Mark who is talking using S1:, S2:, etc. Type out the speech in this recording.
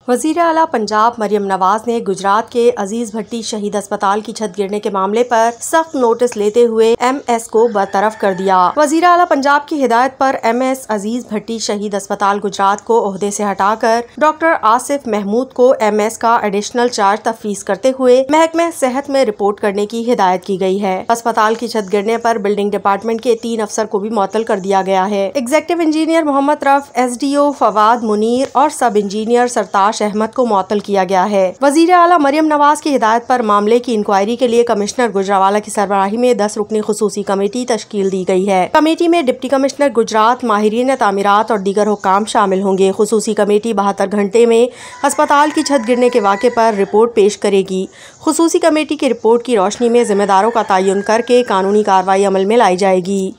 S1: वज़ीर आला पंजाब मरियम नवाज ने गुजरात के अजीज भट्टी शहीद अस्पताल की छत गिरने के मामले पर सख्त नोटिस लेते हुए MS को बरतरफ कर दिया। वज़ीर आला पंजाब की हिदायत पर MS अजीज भट्टी शहीद अस्पताल गुजरात को ओहदे से हटाकर डॉक्टर आसिफ महमूद को MS का एडिशनल चार्ज तफवीज करते हुए महकमे सेहत में रिपोर्ट करने की हिदायत की गई है। अस्पताल की छत गिरने पर बिल्डिंग डिपार्टमेंट के 3 अफसर को भी मुअत्तल कर दिया गया है। Executive engineer Mohammad Rauf, SDO Fawad Munir और सब इंजीनियर सरताज अहमद को मुअत्तल किया गया है। वज़ीर आला मरियम नवाज की हिदायत पर मामले की इंक्वायरी के लिए कमिश्नर गुजरावाला की सरबराही में 10 रुकनी खुसूसी कमेटी तश्कील दी गई है। कमेटी में डिप्टी कमिश्नर गुजरात, माहिरीन तामीरात और दीगर हुक्काम शामिल होंगे। खुसूसी कमेटी 72 घंटे में अस्पताल की छत गिरने के वाक़े पर रिपोर्ट पेश करेगी। खुसूसी कमेटी की रिपोर्ट की रोशनी में जिम्मेदारों का तयन करके कानूनी कार्रवाई अमल में लाई जाएगी।